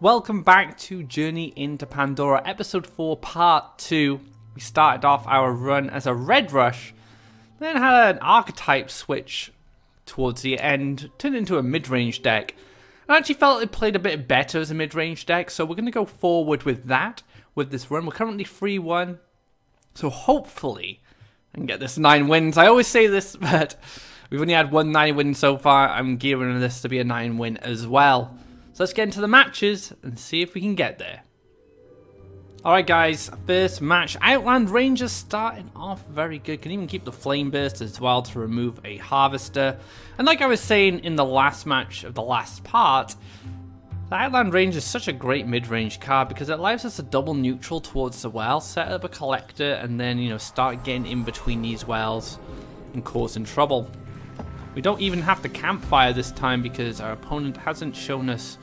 Welcome back to Journey into Pandora, episode 4, part 2. We started off our run as a red rush, then had an archetype switch towards the end, turned into a mid-range deck. I actually felt it played a bit better as a mid-range deck, so we're going to go forward with that, with this run. We're currently 3-1, so hopefully I can get this 9 wins. I always say this, but we've only had one 9 win so far. I'm gearing this to be a 9 win as well. So let's get into the matches and see if we can get there. Alright guys, first match. Outland Rangers starting off very good. Can even keep the Flame Burst as well to remove a Harvester. And like I was saying in the last match of the last part, the Outland Ranger is such a great mid-range card because it allows us to double neutral towards the well, set up a collector, and then, you know, start getting in between these wells and causing trouble. We don't even have to campfire this time because our opponent hasn't shown us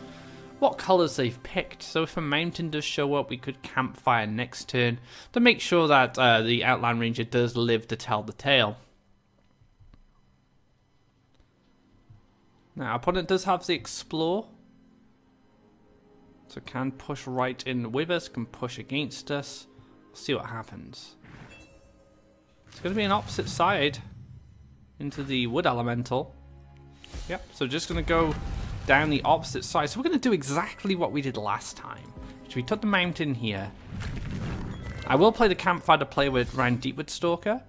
what colours they've picked. So if a mountain does show up, we could campfire next turn to make sure that the Outland Ranger does live to tell the tale. Now, our opponent does have the Explore. So can push right in with us, can push against us. We'll see what happens. It's going to be an opposite side into the Wood Elemental. Yep, so just going to go down the opposite side. So we're going to do exactly what we did last time. So we took the mountain here. I will play the campfire to play with around Deepwood Stalker.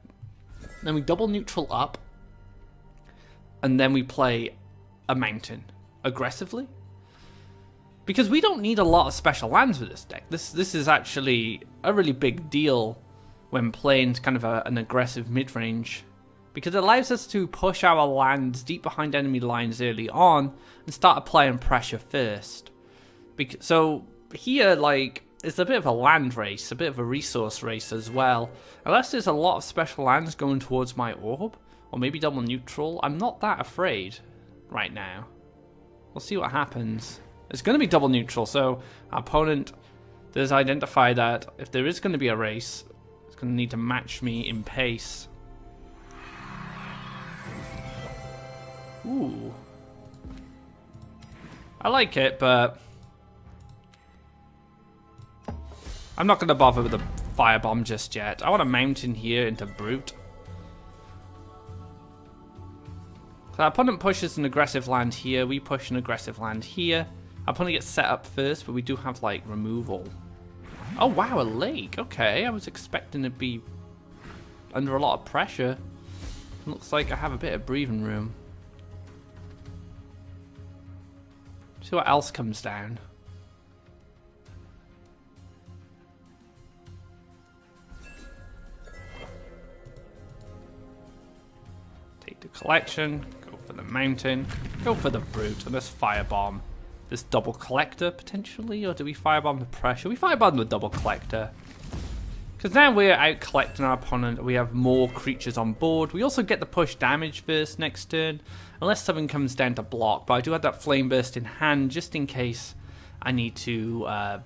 Then we double neutral up. And then we play a mountain aggressively. Because we don't need a lot of special lands with this deck. This is actually a really big deal when playing kind of an aggressive mid-range. Because it allows us to push our lands deep behind enemy lines early on and start applying pressure first. So here, like, it's a bit of a land race, a bit of a resource race as well. Unless there's a lot of special lands going towards my orb, or maybe double neutral, I'm not that afraid right now. We'll see what happens. It's going to be double neutral, so our opponent does identify that if there is going to be a race, it's going to need to match me in pace. Ooh. I like it, but I'm not going to bother with the firebomb just yet. I want a mountain here into Brute. So our opponent pushes an aggressive land here. We push an aggressive land here. Our opponent gets set up first, but we do have, like, removal. Oh, wow, a lake. Okay, I was expecting to be under a lot of pressure. Looks like I have a bit of breathing room. See what else comes down. Take the collection, go for the mountain, go for the brute, and this firebomb. This double collector potentially, or do we firebomb the pressure? We firebomb the double collector. Because now we're out collecting our opponent, we have more creatures on board. We also get the push damage burst next turn, unless something comes down to block. But I do have that flame burst in hand, just in case I need to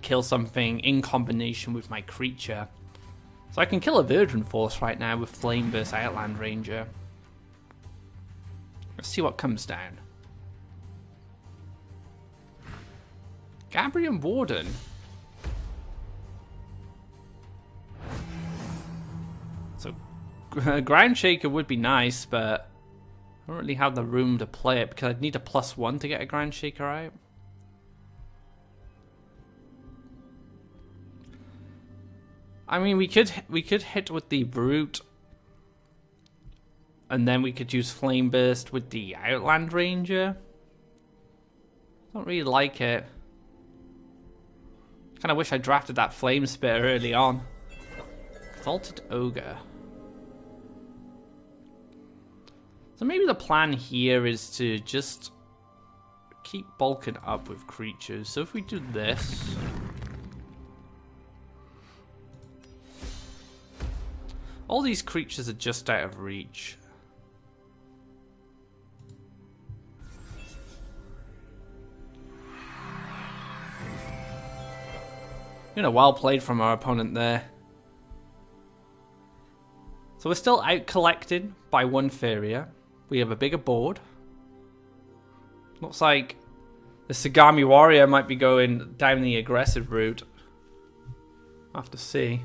kill something in combination with my creature. So I can kill a Virgin Force right now with flame burst Outland Ranger. Let's see what comes down. Gabrian Warden. So, Ground Shaker would be nice, but I don't really have the room to play it because I'd need a +1 to get a Ground Shaker out. I mean, we could hit with the Brute, and then we could use Flame Burst with the Outland Ranger. Don't really like it. Kind of wish I drafted that Flame Spitter early on. Exalted Ogre. So maybe the plan here is to just keep bulking up with creatures. So if we do this, all these creatures are just out of reach. You know, well played from our opponent there. So we're still out collected by one Faeria. We have a bigger board. Looks like The Sagami Warrior might be going down the aggressive route. I'll have to see.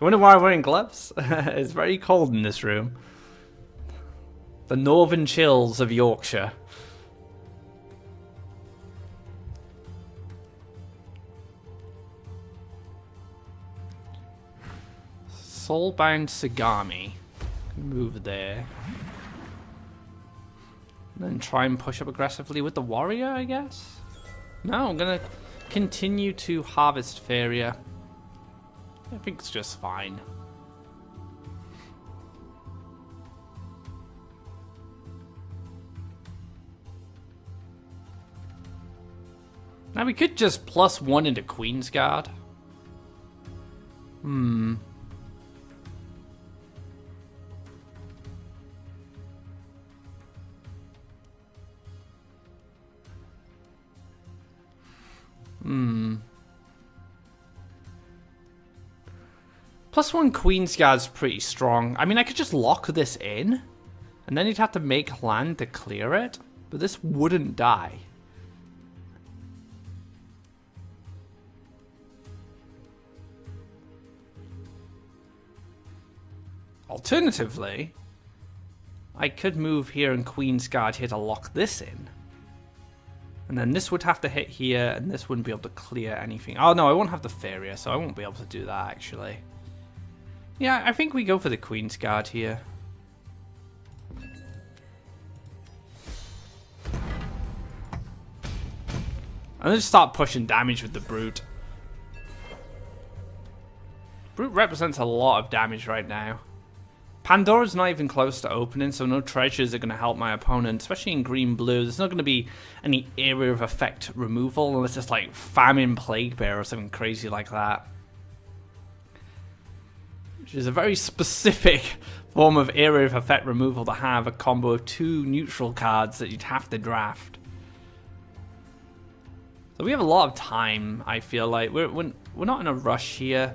You wonder why I'm wearing gloves? It's very cold in this room. The northern chills of Yorkshire. Soulbound Sagami. Move there. And then try and push up aggressively with the warrior, I guess? No, I'm gonna continue to harvest Faeria. I think it's just fine. Now we could just +1 into Queen's Guard. +1 Queen's Guard's pretty strong. I mean, I could just lock this in, and then you'd have to make land to clear it, but this wouldn't die. Alternatively, I could move here and Queen's Guard here to lock this in. And then this would have to hit here, and this wouldn't be able to clear anything. Oh no, I won't have the Faeria, so I won't be able to do that actually. Yeah, I think we go for the Queen's Guard here. I'm gonna start pushing damage with the Brute. Brute represents a lot of damage right now. Pandora's not even close to opening, so no treasures are going to help my opponent, especially in green-blue. There's not going to be any area of effect removal unless it's like Famine Plague Bear or something crazy like that. Which is a very specific form of area of effect removal to have a combo of 2 neutral cards that you'd have to draft. So we have a lot of time, I feel like. We're not in a rush here.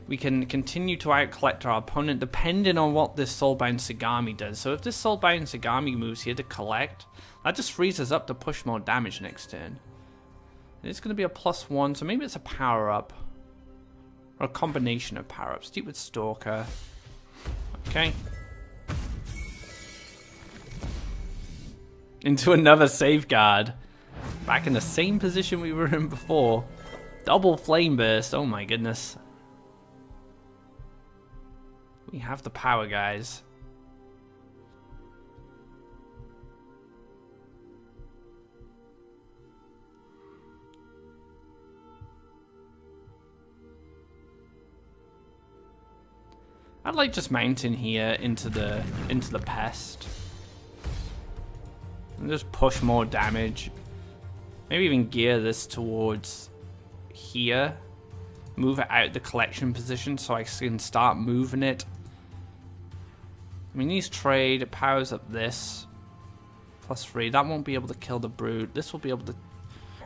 We can continue to out-collect our opponent depending on what this Soulbound Sagami does. So if this Soulbound Sagami moves here to collect, that just frees us up to push more damage next turn. And it's going to be a +1, so maybe it's a power-up. Or a combination of power-ups. Stupid Stalker. Okay. Into another safeguard. Back in the same position we were in before. Double Flame Burst, oh my goodness. We have the power, guys. I'd like just mountain here into the pest. And just push more damage. Maybe even gear this towards here. Move it out the collection position so I can start moving it. I mean, these trade, it powers up this. +3, that won't be able to kill the Brute. This will be able to...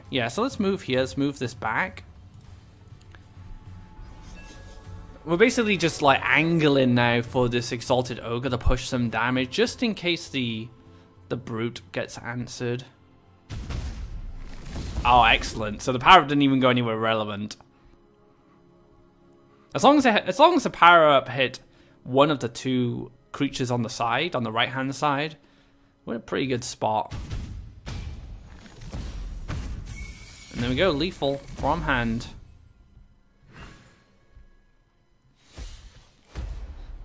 Yeah, so let's move here, let's move this back. We're basically just like angling now for this Exalted Ogre to push some damage, just in case the Brute gets answered. Oh, excellent. So the power didn't even go anywhere relevant. As long as the power-up hit one of the 2 creatures on the side, on the right-hand side, we're in a pretty good spot. And there we go, lethal from hand.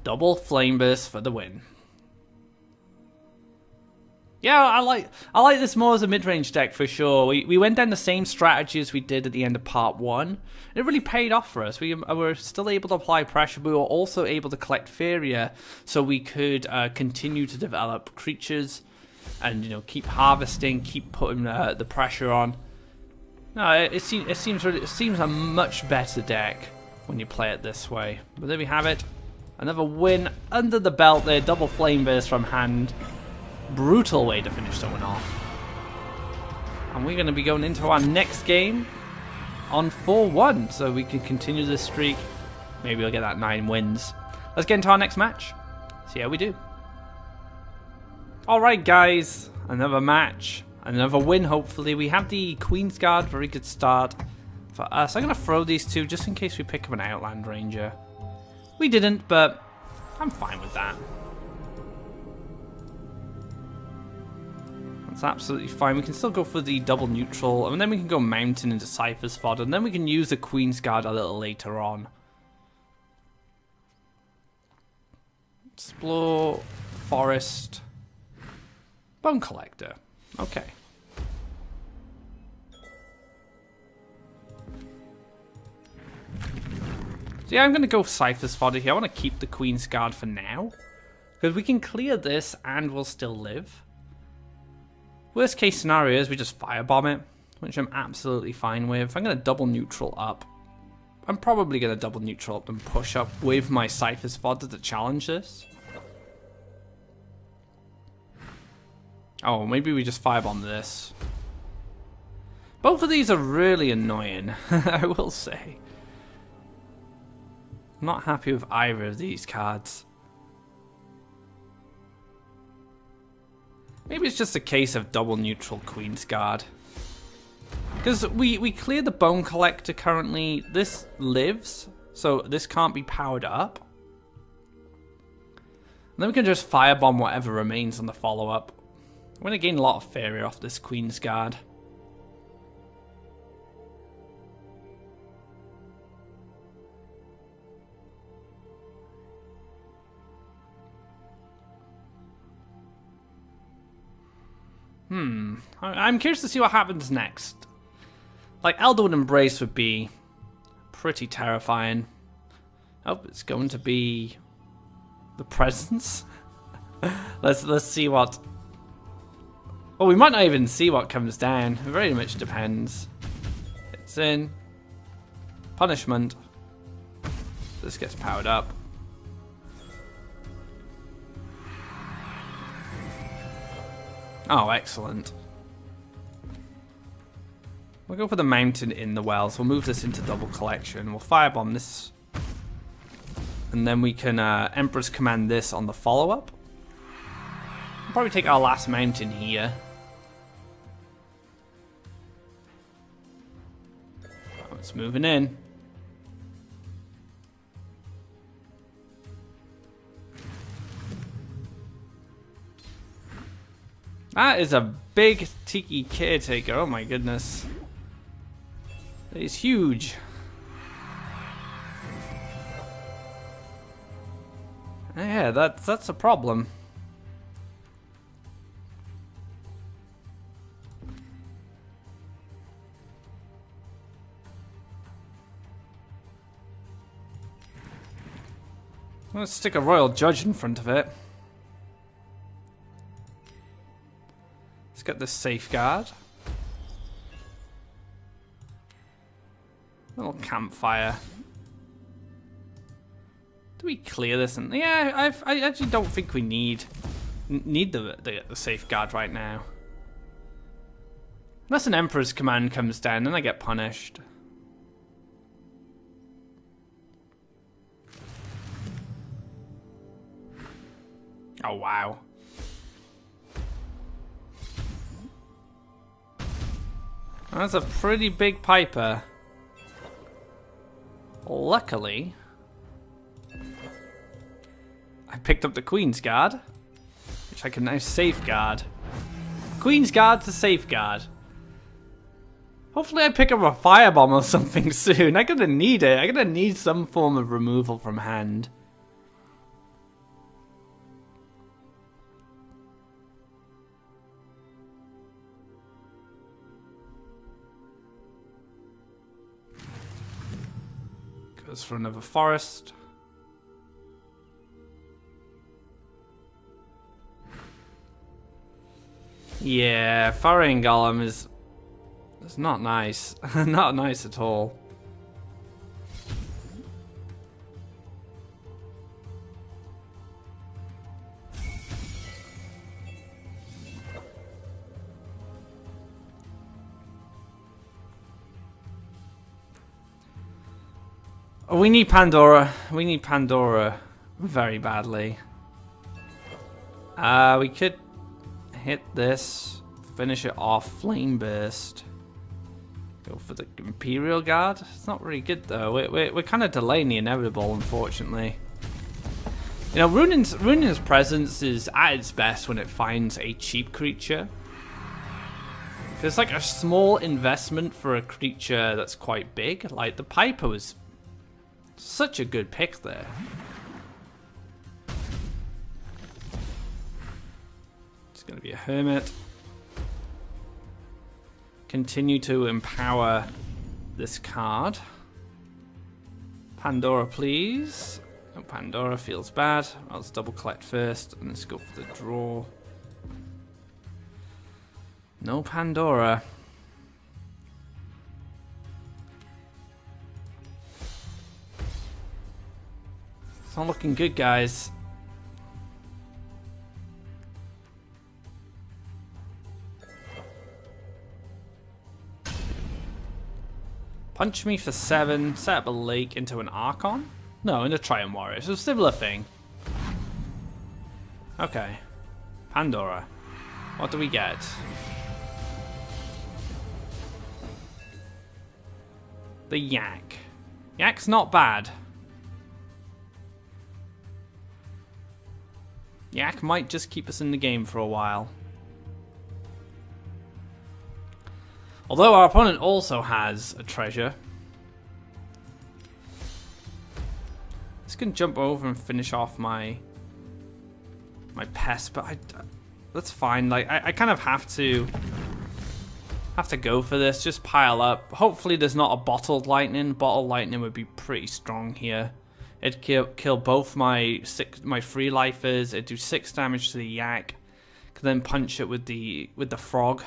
Double Flame Burst for the win. Yeah, I like this more as a mid-range deck for sure. We went down the same strategy as we did at the end of part 1. It really paid off for us. We were still able to apply pressure, but we were also able to collect Faeria, so we could continue to develop creatures and, you know, keep harvesting, keep putting the pressure on. No, it seems a much better deck when you play it this way. But there we have it. Another win under the belt there. Double Flame Burst from hand. Brutal way to finish someone off. And we're going to be going into our next game on 4-1, so we can continue this streak. Maybe we'll get that 9 wins. Let's get into our next match. See how we do. Alright guys, another match, another win hopefully. We have the Queen's Guard, very good start for us. I'm going to throw these two just in case we pick up an Outland Ranger. We didn't, but I'm fine with that. That's absolutely fine. We can still go for the double neutral, and then we can go Mountain into Cypher's Fodder, and then we can use the Queen's Guard a little later on. Explore, Forest, Bone Collector. Okay. So yeah, I'm going to go Cypher's Fodder here. I want to keep the Queen's Guard for now, because we can clear this and we'll still live. Worst case scenario is we just firebomb it, which I'm absolutely fine with. I'm going to double neutral up. I'm probably going to double neutral up and push up with my Cypher's Fodder to challenge this. Oh, maybe we just firebomb this. Both of these are really annoying, I will say. I'm not happy with either of these cards. Maybe it's just a case of double neutral Queen's Guard. Because we clear the Bone Collector currently. This lives, so this can't be powered up. And then we can just firebomb whatever remains on the follow-up. We're going to gain a lot of Faeria off this Queen's Guard. I'm curious to see what happens next. Like, Elderwood Embrace would be pretty terrifying. Oh, it's going to be the Presence. Let's see what... Oh, we might not even see what comes down. It very much depends. It's in. Punishment. This gets powered up. Oh, excellent. We'll go for the Mountain in the Wells. We'll move this into double collection. We'll firebomb this. And then we can Emperor's Command this on the follow-up. We'll probably take our last Mountain here. Oh, it's moving in. That is a big Tiki Caretaker. Oh my goodness. That is huge. Yeah, that's a problem. Let's stick a Royal Judge in front of it. Let's get this Safeguard. Little Campfire. Do we clear this? And yeah, I actually don't think we need the Safeguard right now. Unless an Emperor's Command comes down, then I get punished. Oh wow. That's a pretty big Piper. Luckily, I picked up the Queen's Guard, which I can now safeguard. Queen's Guard to safeguard. Hopefully I pick up a Firebomb or something soon. I'm gonna need it. I'm gonna need some form of removal from hand. Goes for another forest. Yeah, Furrying Golem is not nice. Not nice at all. We need Pandora. We need Pandora very badly. We could hit this. Finish it off. Flame Burst. Go for the Imperial Guard. It's not really good though. We're kind of delaying the inevitable, unfortunately. You know, Runin's presence is at its best when it finds a cheap creature. There's like a small investment for a creature that's quite big. Like the Piper was such a good pick there. It's going to be a Hermit. Continue to empower this card. Pandora, please. Oh, Pandora feels bad. Let's double collect first and let's go for the draw. No Pandora. It's not looking good, guys. Punch me for 7, set up a lake into an Archon? No, into Triumph Warrior. It's a similar thing. Okay. Pandora. What do we get? The Yak. Yak's not bad. Yak might just keep us in the game for a while. Although our opponent also has a treasure. This can jump over and finish off my pest, but that's fine. Like I kind of have to go for this. Just pile up. Hopefully there's not a bottled lightning. Bottled lightning would be pretty strong here. It'd kill both my free lifers. It'd do 6 damage to the Yak. Could then punch it with the frog.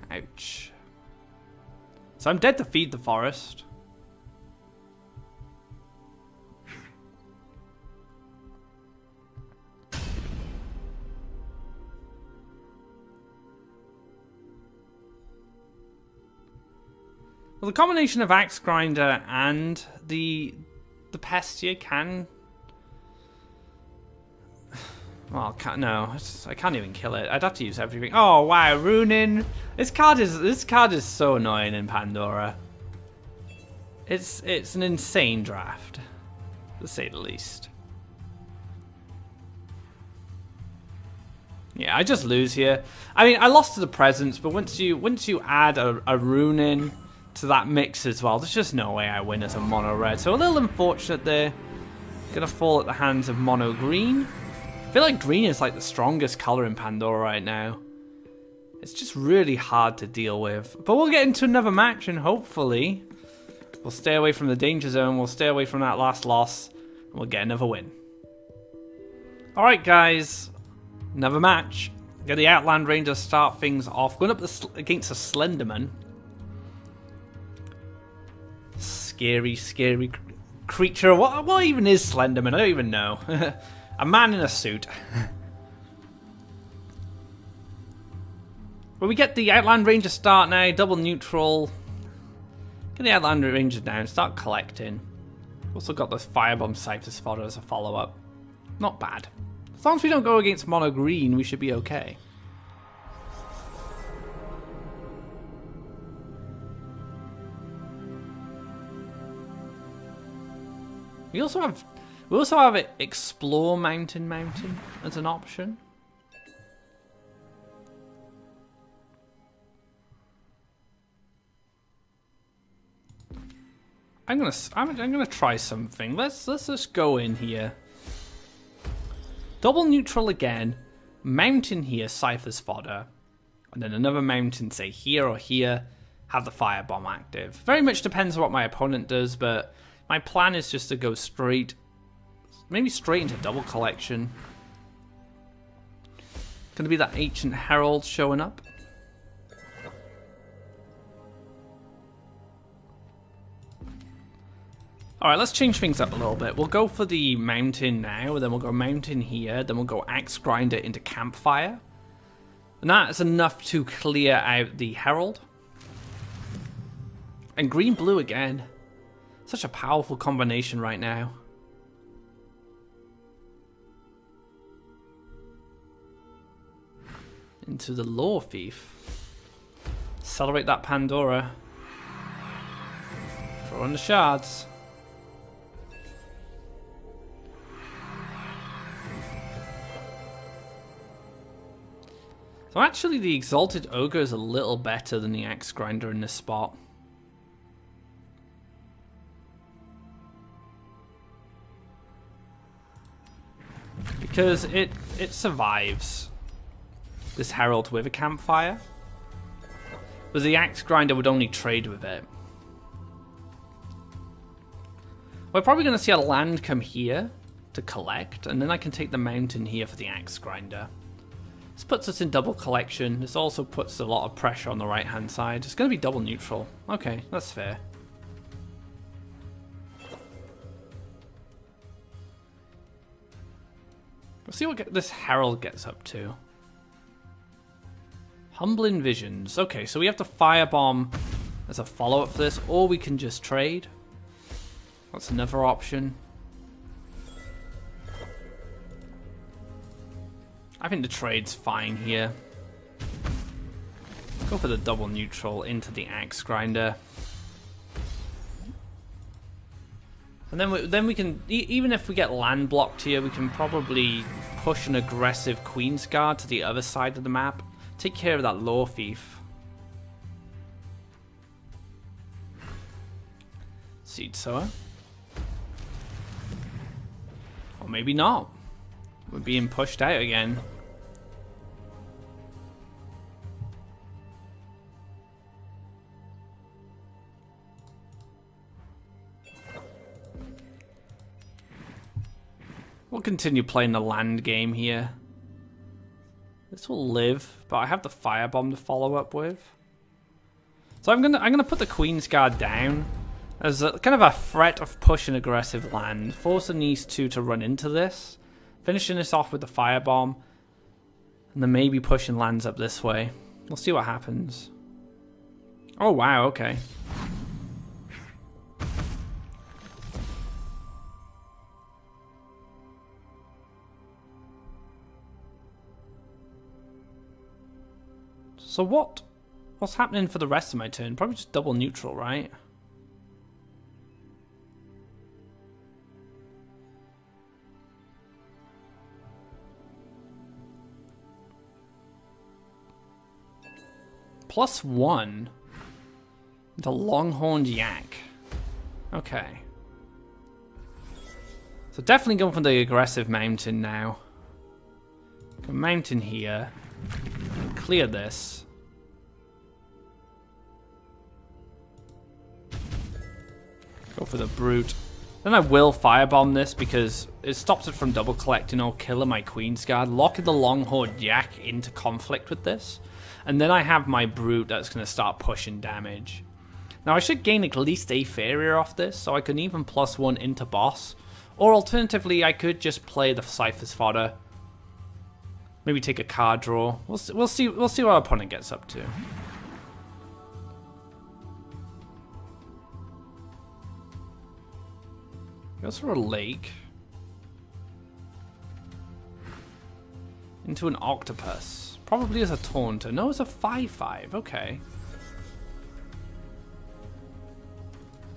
Ouch. So I'm dead to feed the forest. Well, the combination of Axe Grinder and the Pestia can... Well, I can't even kill it. I'd have to use everything. Oh wow, Runin! This card is so annoying in Pandora. It's an insane draft, to say the least. Yeah, I just lose here. I mean, I lost to the presence, but once you add a Runin to that mix as well, there's just no way I win as a mono red. So a little unfortunate there. Gonna fall at the hands of mono green. I feel like green is like the strongest color in Pandora right now. It's just really hard to deal with. But we'll get into another match and hopefully we'll stay away from the danger zone. We'll stay away from that last loss and we'll get another win. Alright guys, another match. Get the Outland Ranger to start things off. Going up against a Slenderman. Scary, scary creature. What even is Slenderman? I don't even know. A man in a suit. Well, we get the Outland Ranger start now. Double neutral. Get the Outland Ranger down. Start collecting. Also got this Firebomb Cypher's Fodder as a follow-up. Not bad. As long as we don't go against mono green, we should be okay. We also have Explore Mountain as an option. I'm gonna try something. Let's just go in here. Double neutral again. Mountain here, Cypher's Fodder, and then another mountain, say here or here. Have the Firebomb active. Very much depends on what my opponent does, but my plan is just to go straight. Maybe straight into double collection. Gonna be that Ancient Herald showing up. Alright, let's change things up a little bit. We'll go for the mountain now, then we'll go mountain here, then we'll go Axe Grinder into Campfire. And that's enough to clear out the Herald. And green-blue again. Such a powerful combination right now. into the Lore Thief. Accelerate that Pandora. Throw in the shards. So actually the Exalted Ogre is a little better than the Axe Grinder in this spot. Because it survives this Herald with a campfire. But the Axe Grinder would only trade with it. We're probably going to see a land come here to collect, and then I can take the mountain here for the Axe Grinder. This puts us in double collection. This also puts a lot of pressure on the right hand side. It's going to be double neutral. Okay, that's fair. Let's see what this Herald gets up to. Humbling Visions. Okay, so we have to Firebomb as a follow-up for this, or we can just trade. That's another option. I think the trade's fine here. Go for the double neutral into the Axe Grinder. And then we can, even if we get land blocked here, we can probably push an aggressive Queen's Guard to the other side of the map. Take care of that Lore Thief. Seed Sower. Or maybe not. We're being pushed out again. We'll continue playing the land game here. This will live, but I have the Firebomb to follow up with. So I'm gonna put the Queen's Guard down as a, kind of a threat of pushing aggressive land, forcing these two to run into this, finishing this off with the Firebomb, and then maybe pushing lands up this way. We'll see what happens. Oh wow, okay. So what's happening for the rest of my turn? Probably just double neutral, right? +1 into Longhorned Yak. Okay. So definitely going for the aggressive mountain now. Go mountain here. Clear this. Go for the Brute. Then I will Firebomb this because it stops it from double collecting or killing my Queen's Guard, locking the Longhorned Yak into conflict with this. And then I have my Brute that's going to start pushing damage. Now I should gain at least a Faeria off this, so I can even +1 into boss. Or alternatively, I could just play the Cypher's Fodder. Maybe take a card draw. We'll see what our opponent gets up to. Goes for a lake. Into an octopus. Probably as a taunter. No, it's a 5/5. Okay.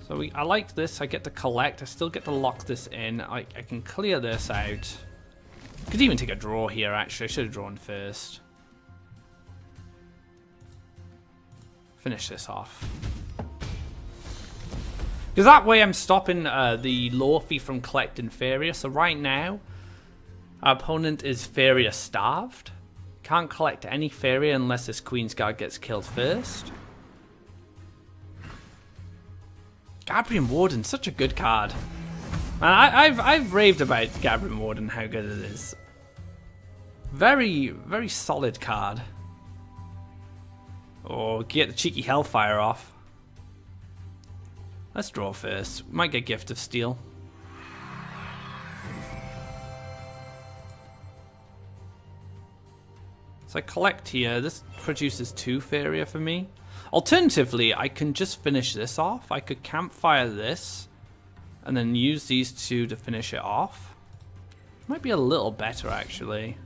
So I like this. I get to collect. I still get to lock this in. I can clear this out. Could even take a draw here, actually. I should have drawn first. Finish this off. Because that way I'm stopping the Lore Thief from collecting Faeria. So right now, our opponent is Faeria starved. Can't collect any Faeria unless this Queen's Guard gets killed first. Gabrian Warden, such a good card. Man, I've raved about Gabrian Warden, how good it is. Very, very solid card. Oh, get the cheeky Hellfire off. Let's draw first. Might get Gift of Steel. So I collect here. This produces 2 Faeria for me. Alternatively, I can just finish this off. I could Campfire this and then use these 2 to finish it off. Might be a little better, actually.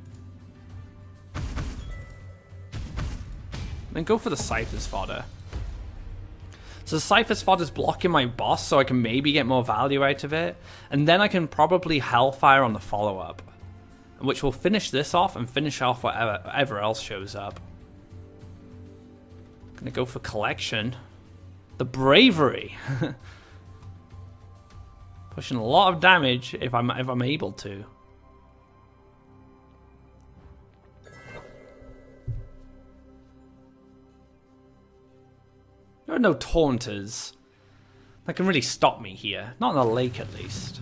Then go for the Cypher's Fodder. So the Cypher's Fodder is blocking my boss, so I can maybe get more value out of it. And then I can probably Hellfire on the follow-up, which will finish this off and finish off whatever else shows up. Gonna go for Collection. The Bravery. Pushing a lot of damage if I'm able to. There are no Taunters that can really stop me here. Not in the lake, at least.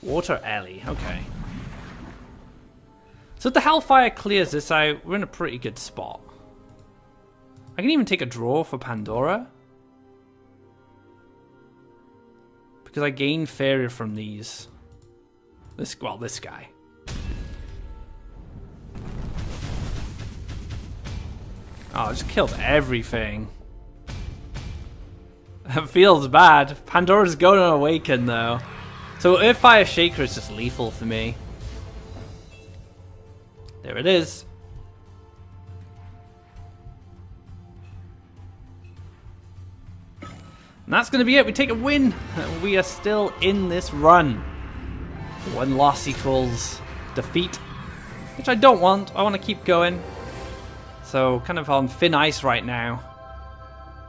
Water Ellie, okay. So if the Hellfire clears this out, we're in a pretty good spot. I can even take a draw for Pandora. Because I gain Faeria from these. This guy. Oh, I just killed everything. That feels bad. Pandora's going to awaken though. So Earthfire Shaker is just lethal for me. There it is. And that's going to be it. We take a win. We are still in this run. One loss equals defeat, which I don't want. I want to keep going. So kind of on thin ice right now.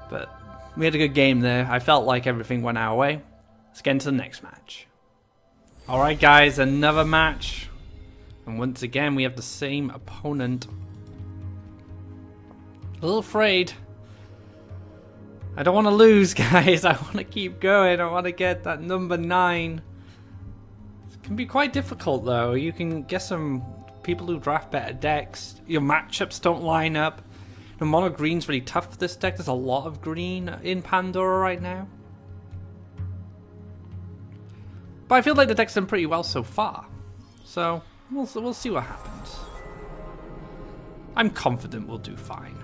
But we had a good game there. I felt like everything went our way. Let's get into the next match. Alright guys, another match. And once again we have the same opponent. A little afraid. I don't want to lose, guys. I want to keep going. I want to get that number 9. It can be quite difficult, though. You can get some people who draft better decks. Your matchups don't line up. The mono green's really tough for this deck. There's a lot of green in Pandora right now. But I feel like the deck's done pretty well so far. So, we'll see what happens. I'm confident we'll do fine.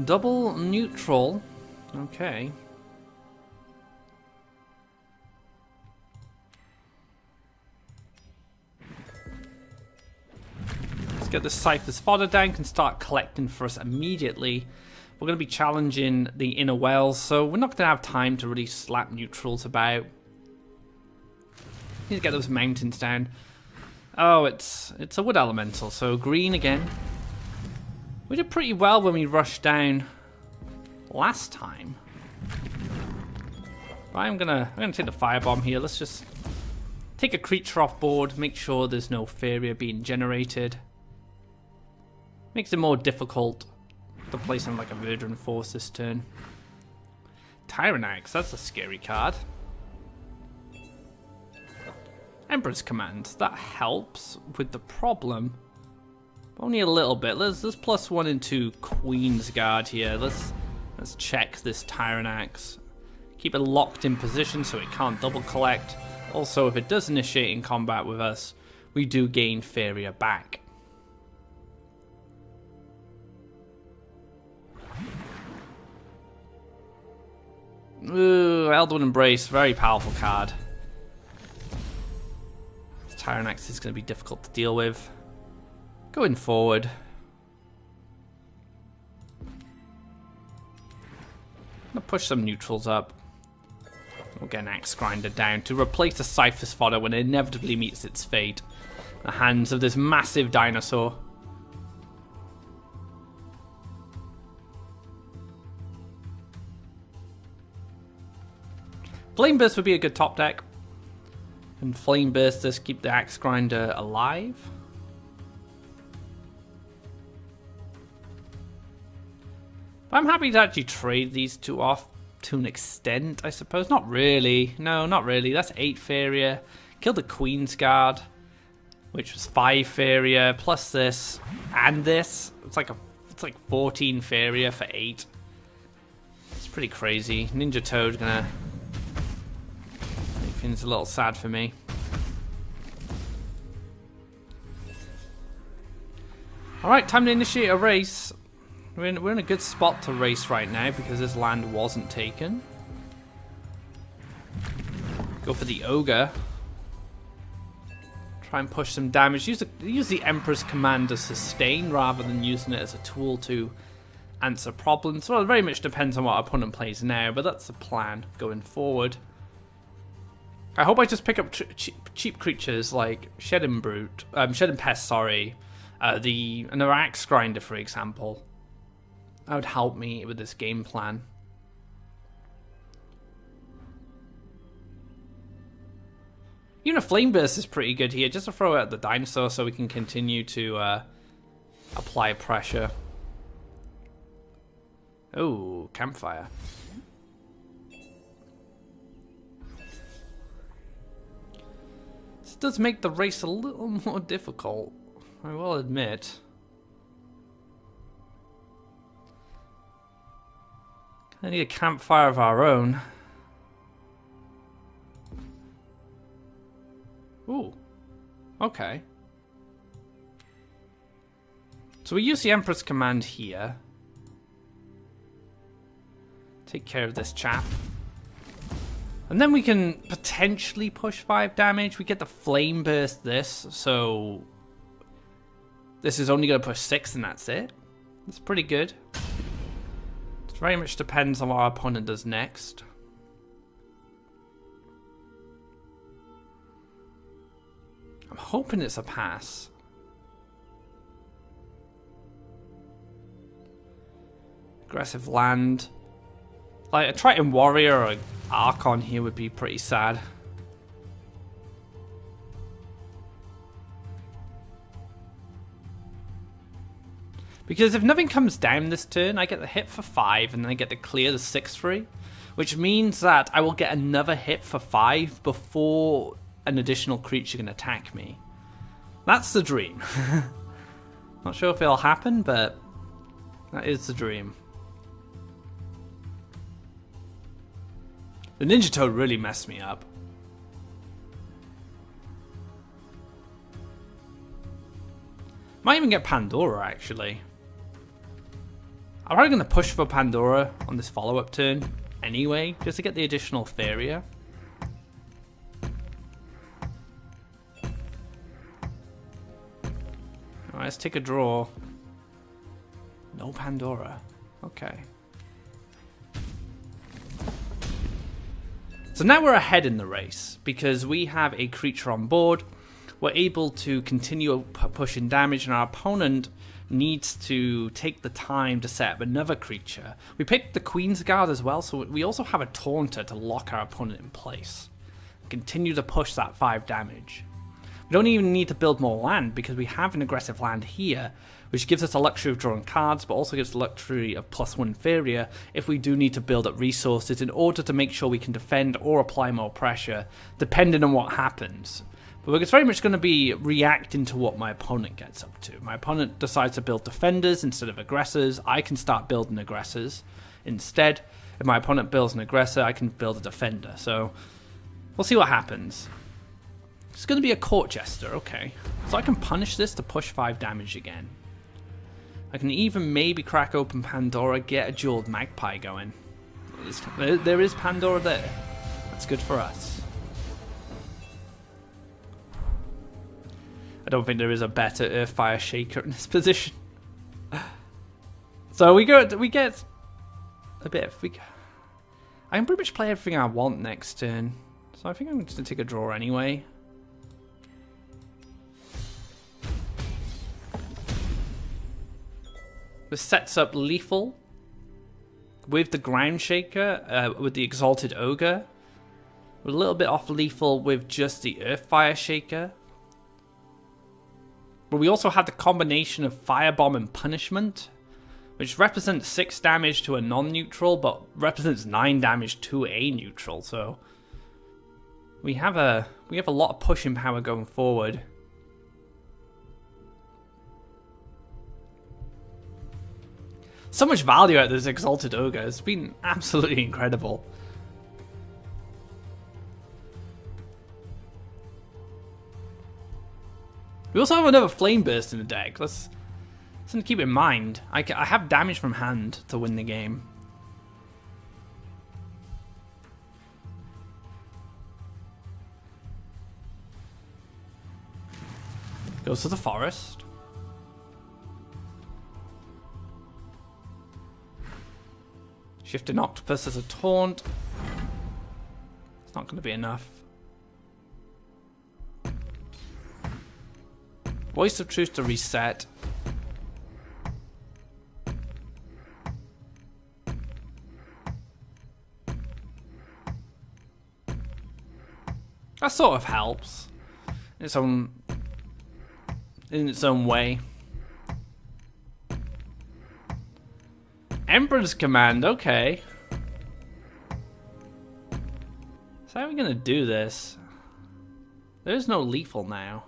Double neutral. Okay. Let's get the Cypher's Fodder down. Can start collecting for us immediately. We're going to be challenging the Inner Wells, so we're not going to have time to really slap neutrals about. Need to get those mountains down. Oh, it's a wood elemental, so green again. We did pretty well when we rushed down last time. But I'm gonna take the firebomb here. Let's just take a creature off board, make sure there's no Faeria being generated. Makes it more difficult to play something like a Verdant Force this turn. Tyrannax, that's a scary card. Emperor's Command, that helps with the problem. Only a little bit. Let's +1 into Queen's Guard here. Let's check this Tyrannax. Keep it locked in position so it can't double collect. Also, if it does initiate in combat with us, we do gain Faeria back. Ooh, Elderwood Embrace, very powerful card. This Tyrannax is going to be difficult to deal with. Going forward. I'm going to push some neutrals up. We'll get an Axe Grinder down to replace the Cypher's Fodder when it inevitably meets its fate. The hands of this massive dinosaur. Flame Burst would be a good top deck. And Flame Burst does keep the Axe Grinder alive. But I'm happy to actually trade these two off to an extent, I suppose. Not really. No, not really. That's 8 Faeria. Killed the Queen's Guard, which was 5 Faeria, plus this and this. It's like 14 Faeria for 8. It's pretty crazy. Ninja Toad's gonna make things a little sad for me. Alright, time to initiate a race. We're in a good spot to race right now because this land wasn't taken. Go for the Ogre. Try and push some damage. Use the Emperor's Command as sustain rather than using it as a tool to answer problems. Well, it very much depends on what our opponent plays now, but that's the plan going forward. I hope I just pick up cheap creatures like Shedding Brute, Shedding Pest, sorry, an Axe Grinder, for example. That would help me with this game plan. Even a Flame Burst is pretty good here, just to throw out the dinosaur so we can continue to apply pressure. Oh, Campfire. This does make the race a little more difficult, I will admit. I need a campfire of our own. Ooh. Okay. So we use the Emperor's Command here. Take care of this chap. And then we can potentially push 5 damage. We get the Flame Burst this, so this is only going to push 6 and that's it. That's pretty good. It very much depends on what our opponent does next. I'm hoping it's a pass. Aggressive land. Like a Triton Warrior or an Archon here would be pretty sad. Because if nothing comes down this turn, I get the hit for 5 and then I get to clear the 6-3. Which means that I will get another hit for 5 before an additional creature can attack me. That's the dream. Not sure if it'll happen, but that is the dream. The Ninja Toad really messed me up. Might even get Pandora, actually. I'm probably going to push for Pandora on this follow-up turn anyway, just to get the additional Faeria. Alright, let's take a draw. No Pandora. Okay. So now we're ahead in the race, because we have a creature on board. We're able to continue pushing damage, and our opponent needs to take the time to set up another creature. We picked the Queen's Guard as well, so we also have a Taunter to lock our opponent in place. Continue to push that 5 damage. We don't even need to build more land, because we have an aggressive land here, which gives us the luxury of drawing cards, but also gives the luxury of +1 Faeria if we do need to build up resources in order to make sure we can defend or apply more pressure, depending on what happens. But it's very much going to be reacting to what my opponent gets up to. My opponent decides to build defenders instead of aggressors. I can start building aggressors instead. If my opponent builds an aggressor, I can build a defender. So we'll see what happens. It's going to be a Court Jester, okay. So I can punish this to push 5 damage again. I can even maybe crack open Pandora, get a Jeweled Magpie going. There is Pandora there. That's good for us. I don't think there is a better Earthfire Shaker in this position. So we get a bit of... I can pretty much play everything I want next turn. So I think I'm just going to take a draw anyway. This sets up Lethal with the Ground Shaker, with the Exalted Ogre. We're a little bit off Lethal with just the Earthfire Shaker. But we also have the combination of Firebomb and Punishment, which represents 6 damage to a non-neutral, but represents 9 damage to a neutral. So we have a lot of pushing power going forward. So much value out of this Exalted Ogre. It's been absolutely incredible. We also have another Flame Burst in the deck. Let's something to keep in mind. I have damage from hand to win the game. Goes to the forest. Shifting Octopus as a taunt. It's not going to be enough. Voice of Truth to reset. That sort of helps in its own way. Emperor's Command, okay. So how are we gonna do this? There's no lethal now.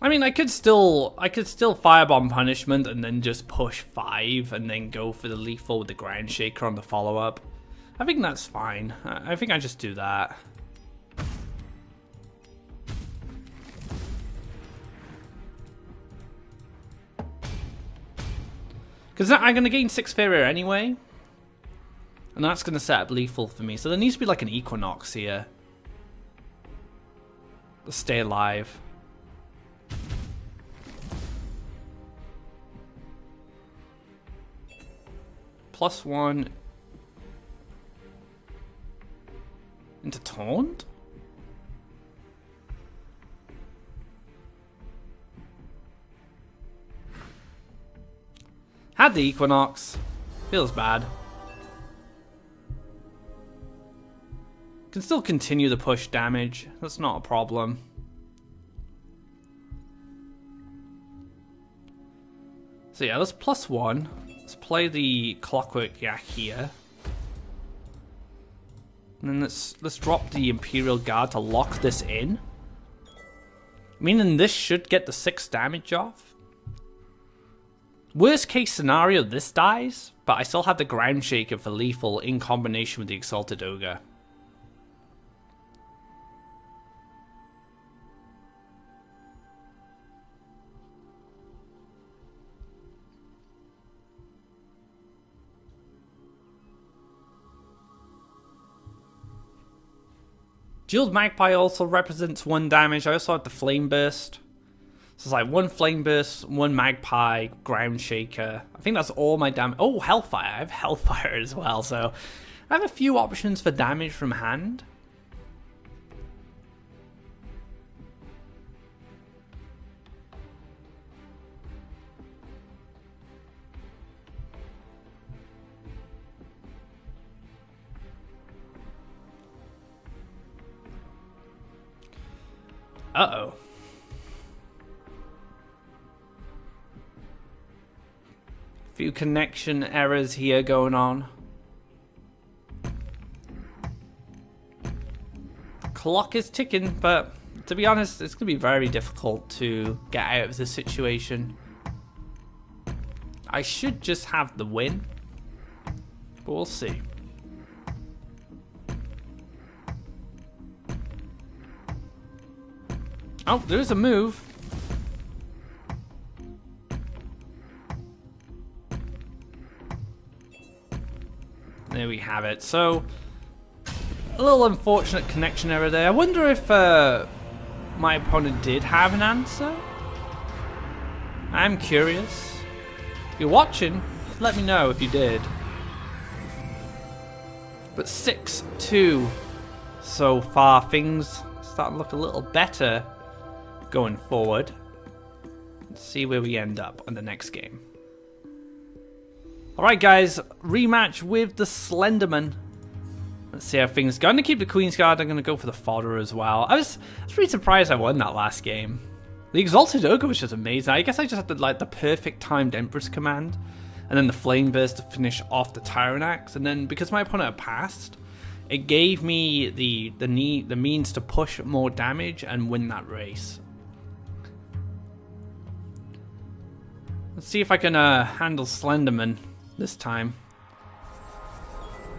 I mean, I could still Firebomb Punishment and then just push 5 and then go for the lethal with the Ground Shaker on the follow-up. I think that's fine. I think I just do that. Because I'm going to gain 6 Faeria anyway. And that's going to set up lethal for me. So there needs to be like an Equinox here. To stay alive. +1 into taunt? Had the Equinox. Feels bad. Can still continue the push damage. That's not a problem. So yeah, that's +1. Let's play the Clockwork Yak here. And then let's drop the Imperial Guard to lock this in. Meaning this should get the 6 damage off. Worst case scenario, this dies, but I still have the Ground Shaker for lethal in combination with the Exalted Ogre. Jeweled Magpie also represents 1 damage. I also have the Flame Burst. So it's like 1 Flame Burst, 1 Magpie, Ground Shaker. I think that's all my damage. Oh, Hellfire. I have Hellfire as well. So I have a few options for damage from hand. Uh-oh. Few connection errors here going on. Clock is ticking, but to be honest, it's going to be very difficult to get out of this situation. I should just have the win, but we'll see. Oh, there's a move. There we have it. So, a little unfortunate connection error there. I wonder if my opponent did have an answer. I'm curious. If you're watching, let me know if you did. But 6-2 so far. Things starting to look a little better going forward. Let's see where we end up on the next game. Alright guys, rematch with the Slenderman. Let's see how things go. I'm going to keep the Queen's Guard. I'm going to go for the fodder as well. I was pretty surprised I won that last game. The Exalted Ogre was just amazing. I guess I just had the perfect timed Empress Command. And then the Flame Burst to finish off the Tyrant Axe. And then because my opponent had passed, it gave me the means to push more damage and win that race. Let's see if I can handle Slenderman this time.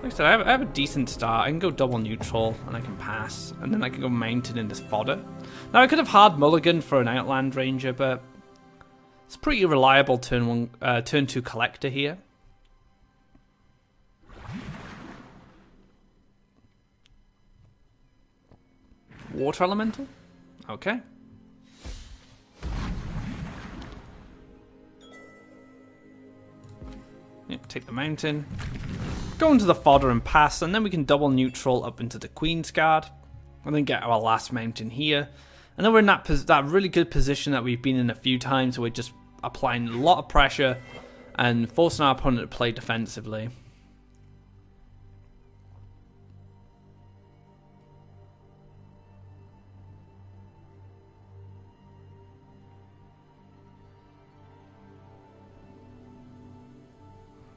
Like I said, I have a decent start. I can go double neutral and I can pass, and then I can go mountain in this fodder. Now I could have hard mulligan for an Outland Ranger, but it's pretty reliable turn 2 collector here. Water elemental? Okay. Yep, take the mountain. Go into the fodder and pass, and then we can double neutral up into the Queen's Guard. And then get our last mountain here. And then we're in that really good position that we've been in a few times, where we're just applying a lot of pressure and forcing our opponent to play defensively.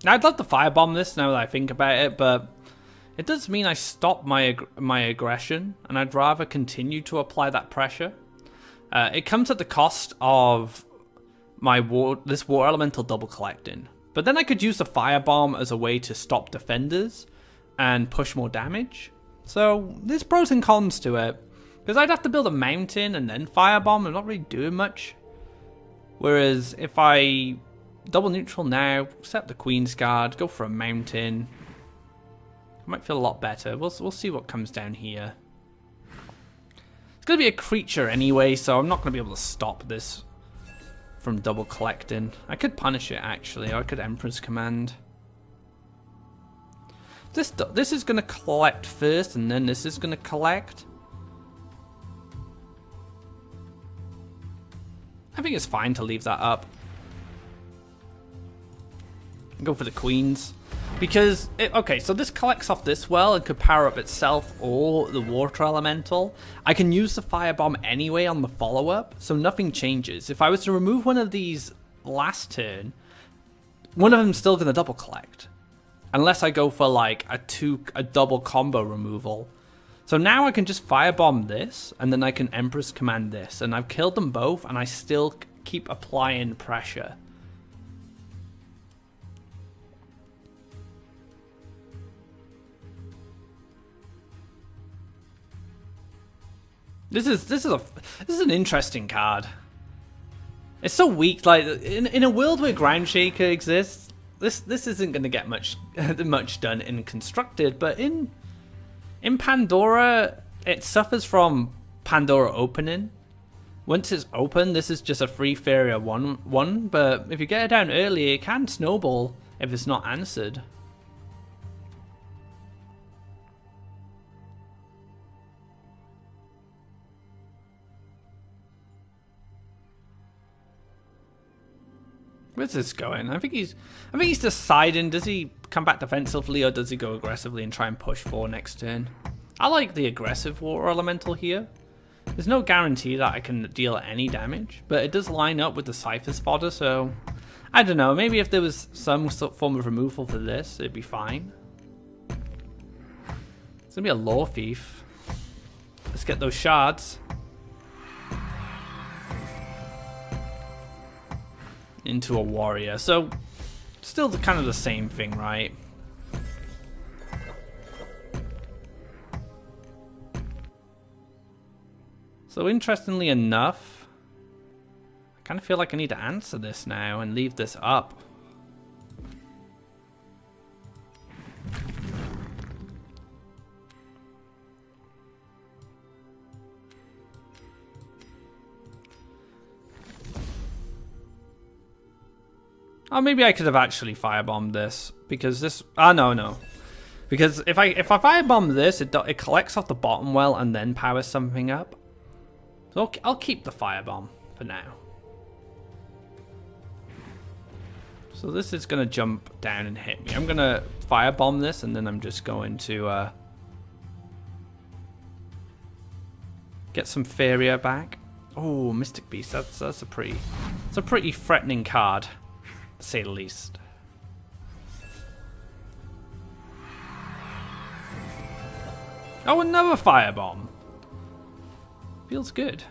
Now, I'd love to firebomb this now that I think about it, but it does mean I stop my aggression, and I'd rather continue to apply that pressure. It comes at the cost of this water elemental double collecting, but then I could use the firebomb as a way to stop defenders and push more damage. So there's pros and cons to it, because I'd have to build a mountain and then firebomb. I'm not really doing much. Whereas if I double neutral now, set the Queen's Guard, go for a mountain, I might feel a lot better. We'll see what comes down here. It's going to be a creature anyway, so I'm not going to be able to stop this from double collecting. I could punish it actually, or I could Emperor's Command. This is going to collect first, and then this is going to collect. I think it's fine to leave that up. Go for the Queens. Because, okay, so this collects off this well and could power up itself or the Water Elemental. I can use the Firebomb anyway on the follow-up, so nothing changes. If I was to remove one of these last turn, one of them's still going to double collect. Unless I go for like a double combo removal. So now I can just Firebomb this, and then I can Emperor's Command this. And I've killed them both, and I still keep applying pressure. This is an interesting card. It's so weak. Like in a world where Ground Shaker exists, this isn't going to get much done in constructed. But in Pandora, it suffers from Pandora opening. Once it's open, this is just a free Faeria 1/1. But if you get it down early, it can snowball if it's not answered. Where's this going? I think he's deciding, does he come back defensively or does he go aggressively and try and push for next turn? I like the aggressive Water Elemental here. There's no guarantee that I can deal any damage, but it does line up with the Cypher's fodder, so I don't know, maybe if there was some form of removal for this, it'd be fine. It's gonna be a Lore Thief. Let's get those shards. Into a warrior, so still kind of the same thing, right? So interestingly enough, I kind of feel like I need to answer this now and leave this up. Oh, maybe I could have actually firebombed this, because this... Ah, no. Because if I firebomb this, it collects off the bottom well and then powers something up. So I'll keep the firebomb for now. So this is going to jump down and hit me. I'm going to firebomb this, and then I'm just going to get some Faeria back. Oh, Mystic Beast. That's a pretty threatening card, to say the least. Oh, another firebomb. Feels good.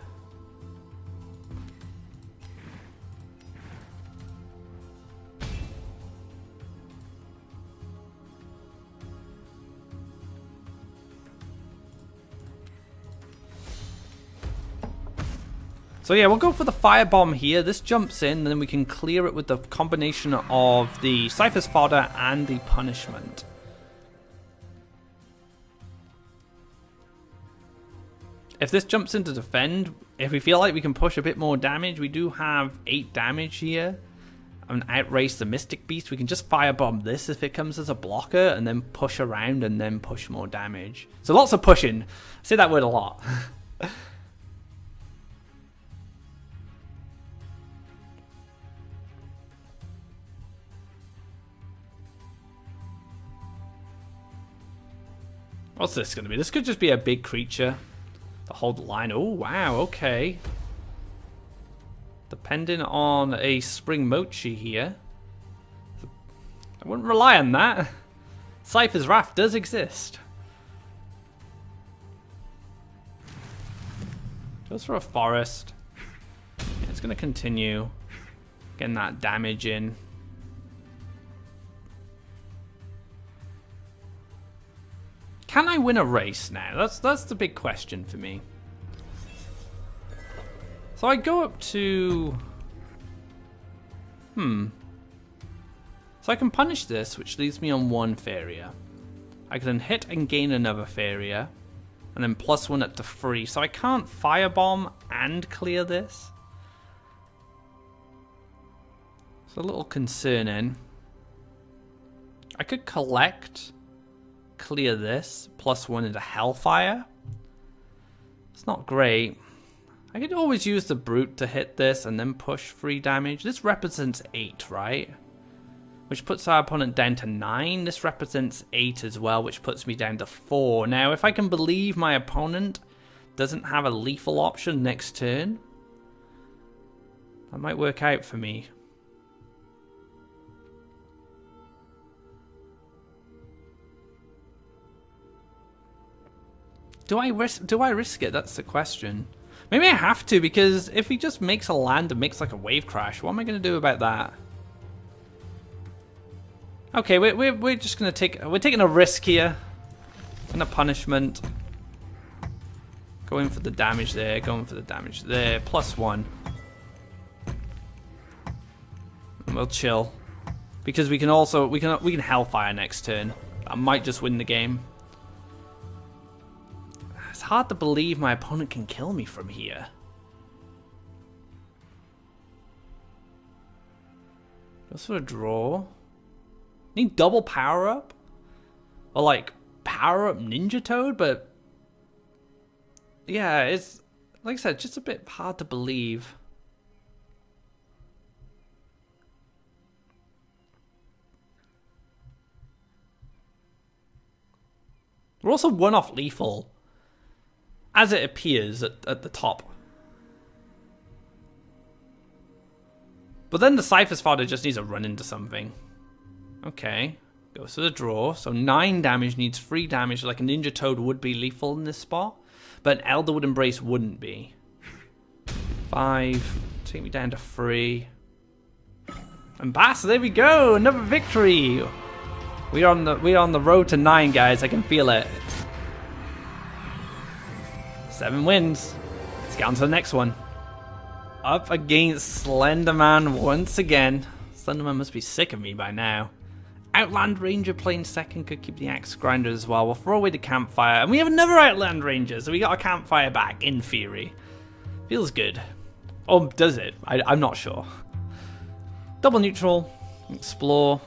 So yeah, we'll go for the firebomb here. This jumps in, and then we can clear it with the combination of the Cypher's Fodder and the punishment. If this jumps into defend, if we feel like we can push a bit more damage, we do have 8 damage here. And outrace the Mystic Beast. We can just firebomb this if it comes as a blocker, and then push around and then push more damage. So lots of pushing. I say that word a lot. What's this going to be? This could just be a big creature to hold the line. Oh, wow, okay. Depending on a Spring Mochi here. I wouldn't rely on that. Cypher's Wrath does exist. Goes for a forest. Yeah, it's going to continue getting that damage in. Can I win a race now? That's the big question for me. So I go up to... So I can punish this, which leaves me on 1 Faeria. I can then hit and gain another Faeria. And then +1 up to 3. So I can't firebomb and clear this. It's a little concerning. I could collect... clear this, +1 into Hellfire. It's not great. I could always use the Brute to hit this and then push 3 damage. This represents 8, right? Which puts our opponent down to 9. This represents 8 as well, which puts me down to 4. Now, if I can believe my opponent doesn't have a lethal option next turn, that might work out for me. Do I risk it? That's the question. Maybe I have to, because if he just makes a land and makes like a wave crash, what am I going to do about that? Okay, we're just going to we're taking a risk here. And a punishment. Going for the damage there, going for the damage there. +1. And we'll chill. Because we can also, we can Hellfire next turn. That might just win the game. It's hard to believe my opponent can kill me from here. Just for a draw. Need double power up? Or like power up Ninja Toad, but yeah, it's like I said, just a bit hard to believe. We're also 1 off lethal, as it appears at the top. But then the Cypher's Fodder just needs to run into something. Okay, goes to the draw. So 9 damage needs 3 damage, like a Ninja Toad would be lethal in this spot. But an Elderwood Embrace wouldn't be. 5, take me down to 3. And Bass, there we go, another victory. We're on the road to 9, guys. I can feel it. 7 wins. Let's get on to the next one. Up against Slenderman once again. Slenderman must be sick of me by now. Outland Ranger playing second could keep the Axe Grinder as well. We'll throw away the Campfire. And we have another Outland Ranger, so we got a Campfire back, in theory. Feels good. Or does it? I'm not sure. Double neutral. Explore.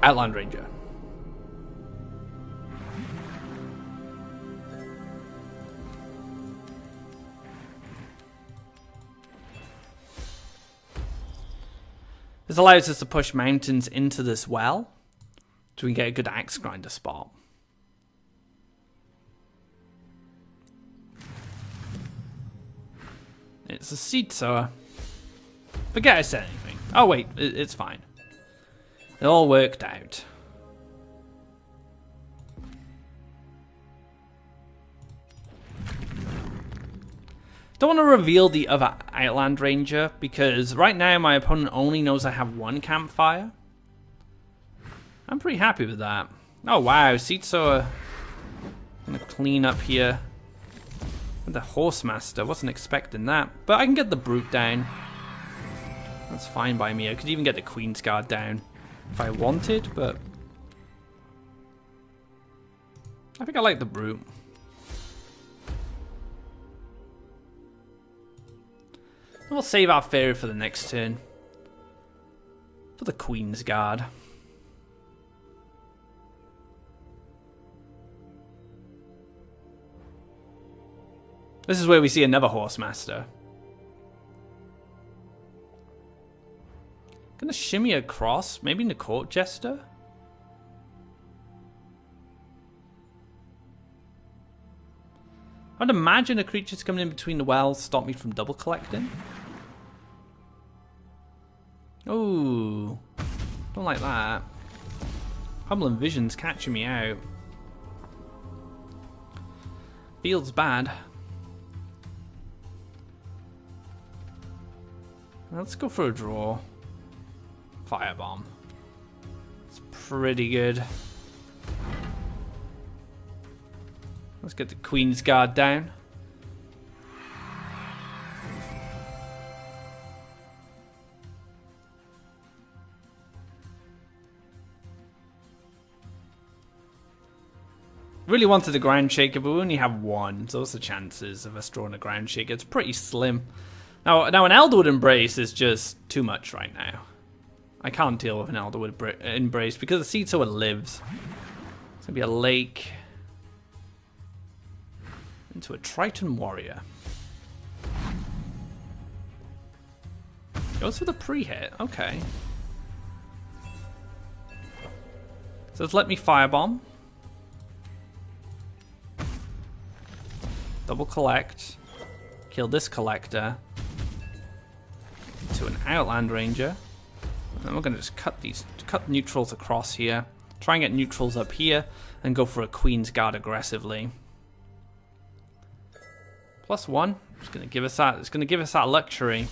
Outland Ranger. This allows us to push mountains into this well, so we can get a good Axe Grinder spot. It's a Seed Sower. Forget I said anything. Oh wait, it's fine. It all worked out. Don't want to reveal the other Outland Ranger, because right now my opponent only knows I have 1 Campfire. I'm pretty happy with that. Oh wow, Seed Sower. Gonna clean up here. The Horsemaster, wasn't expecting that. But I can get the Brute down. That's fine by me. I could even get the Queen's Guard down if I wanted, but I think I like the Brute. And we'll save our Faeria for the next turn. For the Queen's Guard. This is where we see another Horsemaster. Gonna shimmy across, maybe in the Court Jester? I'd imagine a creature's coming in between the wells stop me from double collecting. Ooh, don't like that. Humbling Vision's catching me out. Feels bad. Let's go for a draw. Firebomb. It's pretty good. Let's get the Queen's Guard down. Really wanted the Ground Shaker, but we only have one, so what's the chances of us drawing a Ground Shaker? It's pretty slim. Now an Elderwood Embrace is just too much right now. I can't deal with an Elderwood Embrace because the Seed Sower lives. It's gonna be a lake into a Triton Warrior. Goes for the pre-hit, okay. So it's let me Firebomb. Double collect. Kill this collector. To an Outland Ranger. And then we're going to just cut neutrals across here. Try and get neutrals up here. And go for a Queen's Guard aggressively. +1. It's going to give us that. It's going to give us that luxury.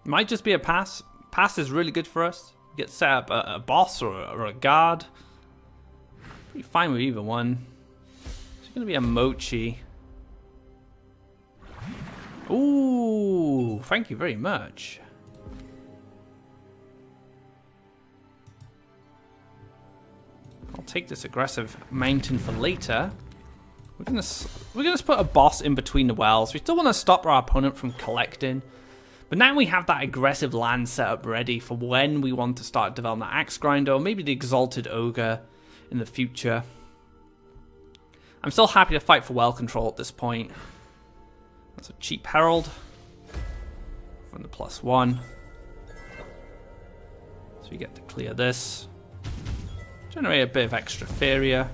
Might just be a pass. Pass is really good for us. Get set up a boss or a guard. Pretty fine with either one. It's going to be a Mochi. Ooh, thank you very much. I'll take this aggressive mountain for later. We're gonna put a boss in between the wells. We still want to stop our opponent from collecting. But now we have that aggressive land set up ready for when we want to start developing the Axe Grinder or maybe the Exalted Ogre in the future. I'm still happy to fight for well control at this point. That's a cheap Herald from the +1. So we get to clear this. Generate a bit of extra Faeria.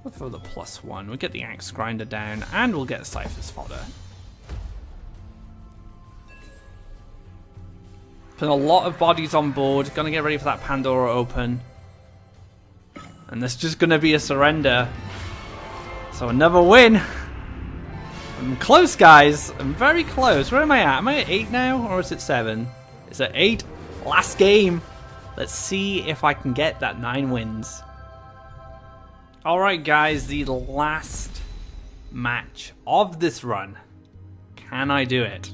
We'll throw the +1. We'll get the Axe Grinder down and we'll get Cypher's Fodder. Putting a lot of bodies on board. Gonna get ready for that Pandora open. And there's just gonna be a surrender. So another win. I'm close, guys. I'm very close. Where am I at? Am I at 8 now? Or is it 7? It's at 8. Last game. Let's see if I can get that 9 wins. Alright, guys. The last match of this run. Can I do it?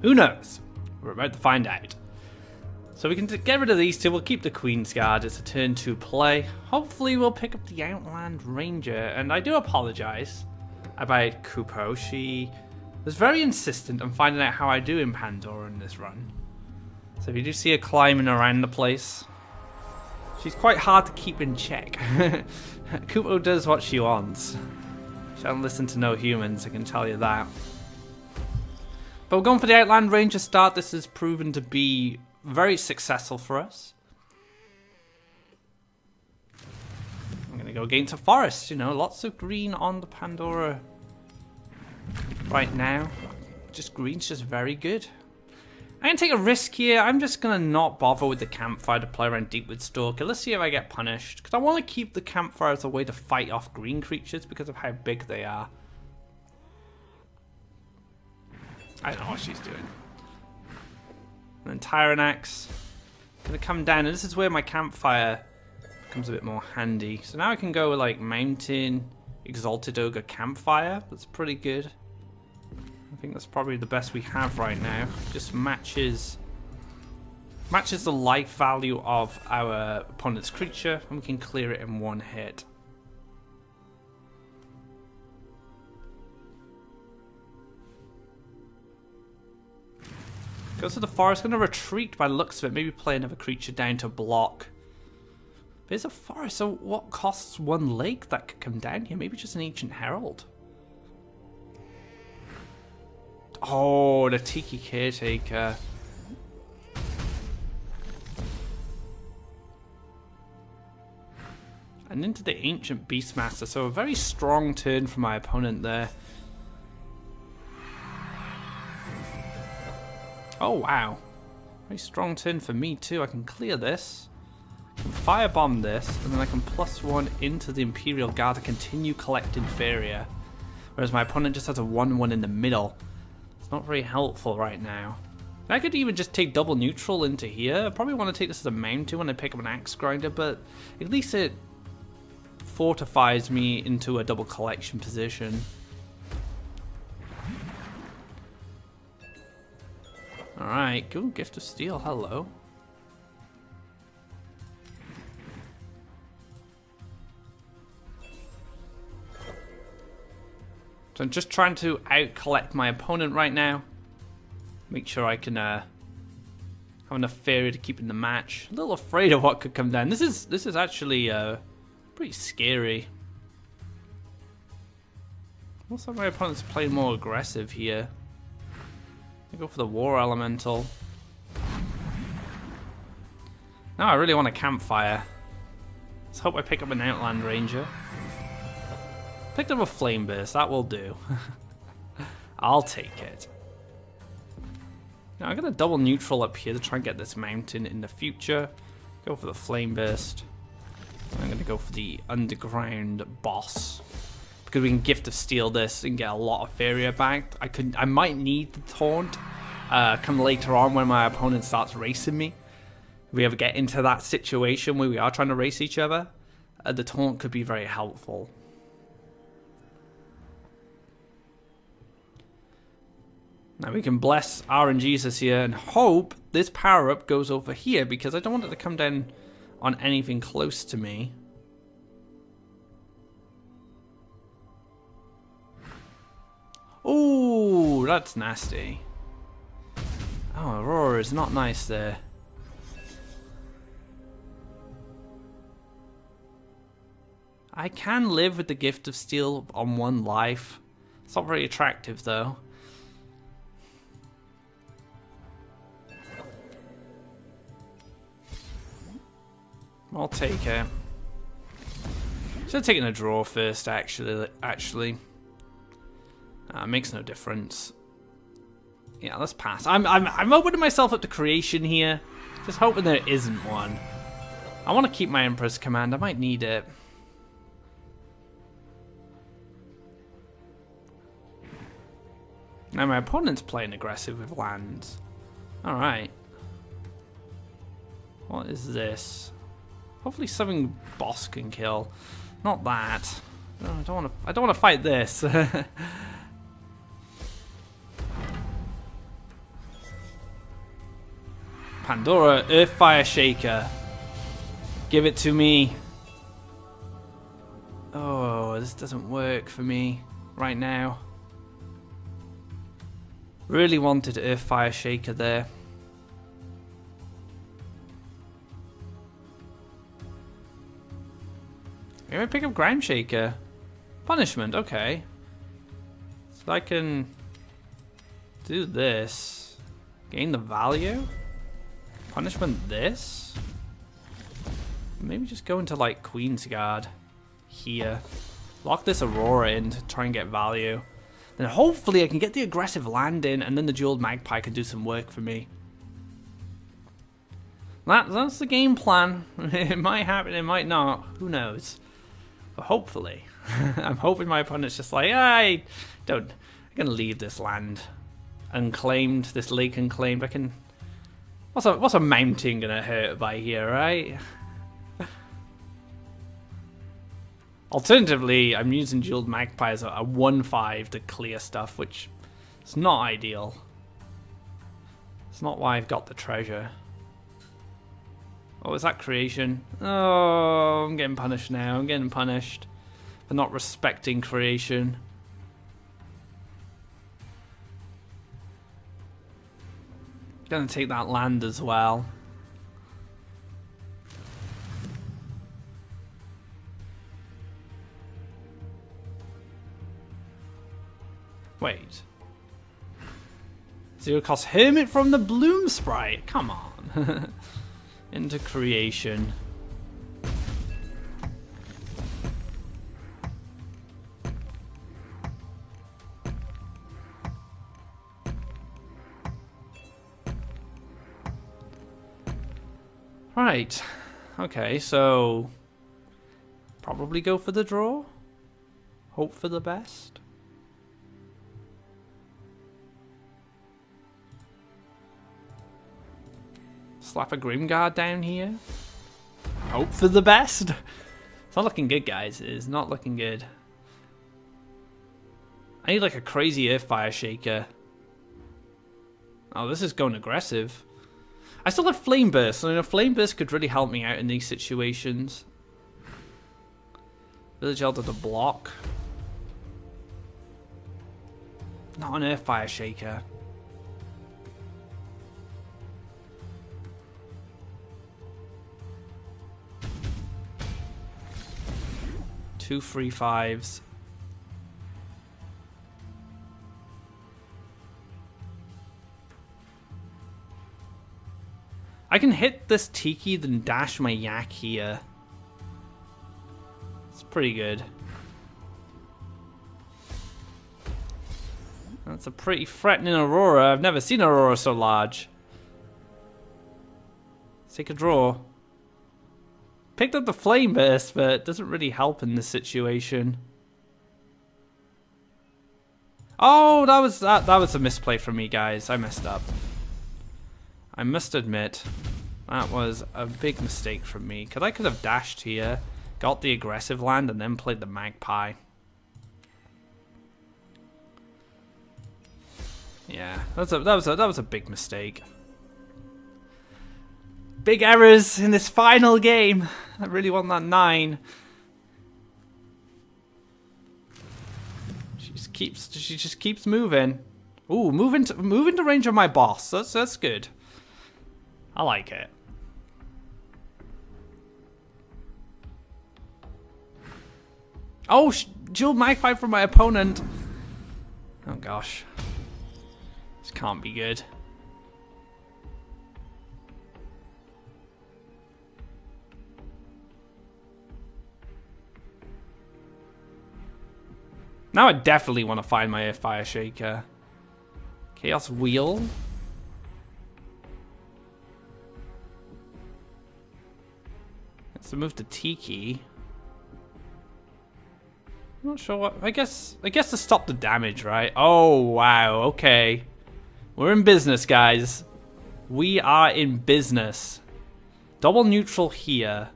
Who knows? We're about to find out. So we can get rid of these two. We'll keep the Queen's Guard. It's a turn 2 play. Hopefully we'll pick up the Outland Ranger. And I do apologize about Kupo. She was very insistent on finding out how I do in Pandora in this run. So if you do see her climbing around the place, she's quite hard to keep in check. Kupo does what she wants. She doesn't listen to no humans, I can tell you that. But we're going for the Outland Ranger start. This has proven to be very successful for us. I'm going to go against a forest. You know, lots of green on the Pandora right now. just green's just very good. I'm going to take a risk here. I'm just going to not bother with the campfire to play around deep with Stalker. Let's see if I get punished. Because I want to keep the campfire as a way to fight off green creatures because of how big they are. I don't know what she's doing. And then Tyrannax. Going to come down. And this is where my campfire becomes a bit more handy. So now I can go with like Mountain, Exalted Ogre, Campfire. That's pretty good. I think that's probably the best we have right now. Just matches the life value of our opponent's creature, and we can clear it in one hit. Goes to the forest, going to retreat by the looks of it. Maybe play another creature down to block. But it's a forest, so what costs one lake that could come down here? Maybe just an Ancient Herald. Oh, the Tiki Caretaker. And into the Ancient Beastmaster, so a very strong turn for my opponent there. Oh wow, very strong turn for me too. I can clear this, I can firebomb this, and then I can +1 into the Imperial Guard to continue collecting Faeria. Whereas my opponent just has a 1/1 in the middle. It's not very helpful right now. I could even just take double neutral into here. I probably want to take this as a mountain when I pick up an axe grinder, but at least it fortifies me into a double collection position. Alright, cool. Gift of Steel, hello. So I'm just trying to out-collect my opponent right now. Make sure I can have enough Faeria to keep in the match. A little afraid of what could come down. This is actually pretty scary. Looks like my opponent's playing more aggressive here. I go for the War Elemental. Now I really want a Campfire. Let's hope I pick up an Outland Ranger. Picked up a Flame Burst, that will do. I'll take it. Now I'm going to double neutral up here to try and get this mountain in the future. Go for the Flame Burst. I'm going to go for the Underground Boss. Because we can Gift of Steel this and get a lot of Faeria back. I might need the taunt come later on when my opponent starts racing me. If we ever get into that situation where we are trying to race each other, the taunt could be very helpful. Now we can bless RNGesus here and hope this power-up goes over here because I don't want it to come down on anything close to me. Ooh, that's nasty. Oh, Aurora is not nice there. I can live with the Gift of Steel on 1 life. It's not very attractive though. I'll take it. Should have taken a draw first, actually. Makes no difference. Yeah, let's pass. I'm opening myself up to creation here. Just hoping there isn't one. I want to keep my Emperor's Command. I might need it. Now my opponent's playing aggressive with lands. Alright. What is this? Hopefully something boss can kill. Not that. No, I don't want to fight this. Pandora, Earthfire Shaker. Give it to me. Oh, this doesn't work for me right now. Really wanted Earthfire Shaker there. Maybe I pick up Ground Shaker. Punishment, okay. So I can do this. Gain the value. Punishment this. Maybe just go into like Queen's Guard here. Lock this Aurora in to try and get value. then hopefully I can get the aggressive land in, and then the Jeweled Magpie can do some work for me. That's the game plan. It might happen, it might not. Who knows? But hopefully. I'm hoping my opponent's just like, I'm gonna leave this land unclaimed, this lake unclaimed. I can... What's a mountain gonna hurt by here, right? Alternatively, I'm using Jeweled Magpie as a 1-5 to clear stuff, which is not ideal. It's not why I've got the treasure. Oh, is that creation? Oh, I'm getting punished now. I'm getting punished for not respecting creation. Gonna take that land as well. Wait. Zero cost Hermit from the Bloom Sprite. Come on. Into creation. Right. Okay, so probably go for the draw. Hope for the best. Slap a Grimguard down here. Hope for the best. It's not looking good, guys. It is not looking good. I need like a crazy Earthfire Shaker. Oh, this is going aggressive. I still have Flame Burst, so Flame Burst could really help me out in these situations. Village Elder to block. Not an Earthfire Shaker. Two 3/5s. I can hit this Tiki, then dash my Yak here. It's pretty good. That's a pretty threatening Aurora. I've never seen Aurora so large. Let's take a draw. Picked up the Flame Burst, but it doesn't really help in this situation. Oh, that was a misplay from me, guys. I messed up. I must admit, that was a big mistake from me. Because I could have dashed here, got the aggressive land, and then played the Magpie. Yeah, that was a big mistake. Big errors in this final game. I really want that 9. She just keeps moving. Ooh, move into range of my boss. That's good. I like it. Oh, Jeweled Magpie from my opponent. Oh gosh, this can't be good. Now I definitely want to find my Earthfire Shaker. Chaos Wheel. Let's move to Tiki. I'm not sure what. I guess to stop the damage, right? Oh wow. Okay, we're in business, guys. We are in business. Double neutral here.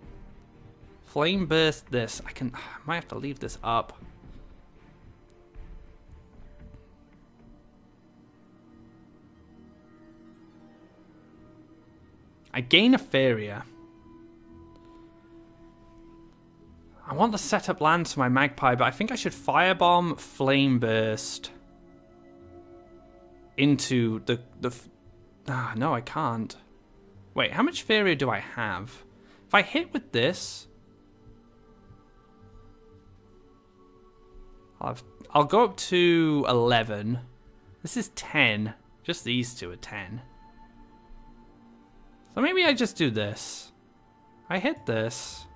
Flame Burst. This I might have to leave this up. I gain a Faeria. I want to set up lands for my Magpie, but I think I should Firebomb, Flame Burst into the no, I can't. Wait, how much Faeria do I have? If I hit with this, I'll go up to 11. This is 10. Just these two are 10. So maybe I just do this. I hit this.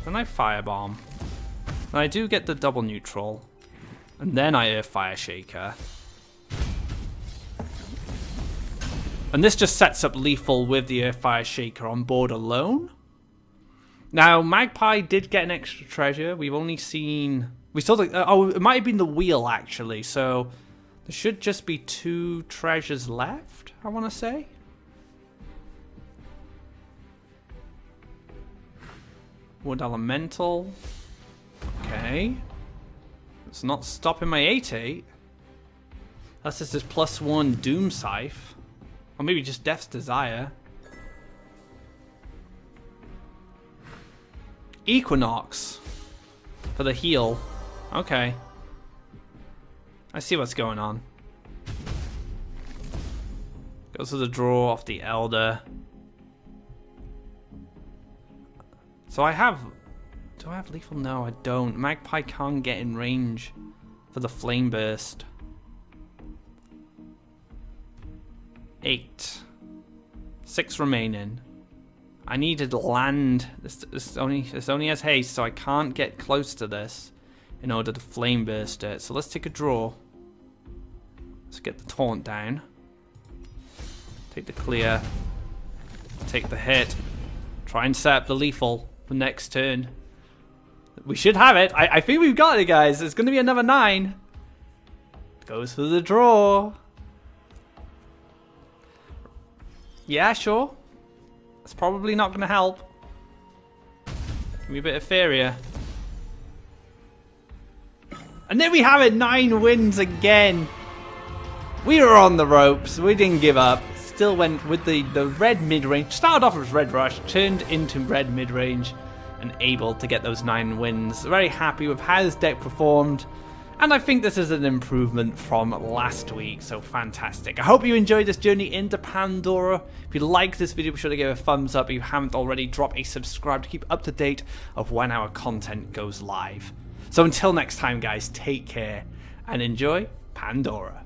Then I Firebomb. And I do get the double neutral. And then I Earth Fire Shaker. And this just sets up lethal with the Earth Fire Shaker on board alone. Now, Magpie did get an extra treasure. We've only seen... We saw the... oh, it might have been the wheel, actually. So, there should just be 2 treasures left, I want to say. Wood Elemental. Okay. It's not stopping my 8-8. Unless this is +1 Doom Scythe. Or maybe just Death's Desire. Equinox. For the heal. Okay. I see what's going on. Goes to the draw off the Elder. So I have... Do I have lethal? No, I don't. Magpie can't get in range for the Flame Burst. 8. 6 remaining. I needed land. This only has haste, so I can't get close to this in order to Flame Burst it. So let's take a draw. Let's get the taunt down. Take the clear. Take the hit. Try and set up the lethal for next turn. We should have it. I think we've got it, guys. It's going to be another 9. Goes for the draw. Yeah, sure. It's probably not going to help. Give me a bit of Faeria. And there we have it. 9 wins again. We were on the ropes. We didn't give up. Still went with the red mid-range. Started off as Red Rush. Turned into red mid-range. And able to get those 9 wins. Very happy with how this deck performed. And I think this is an improvement from last week, so fantastic. I hope you enjoyed this journey into Pandora. If you like this video, be sure to give it a thumbs up. If you haven't already, drop a subscribe to keep up to date of when our content goes live. So until next time, guys, take care and enjoy Pandora.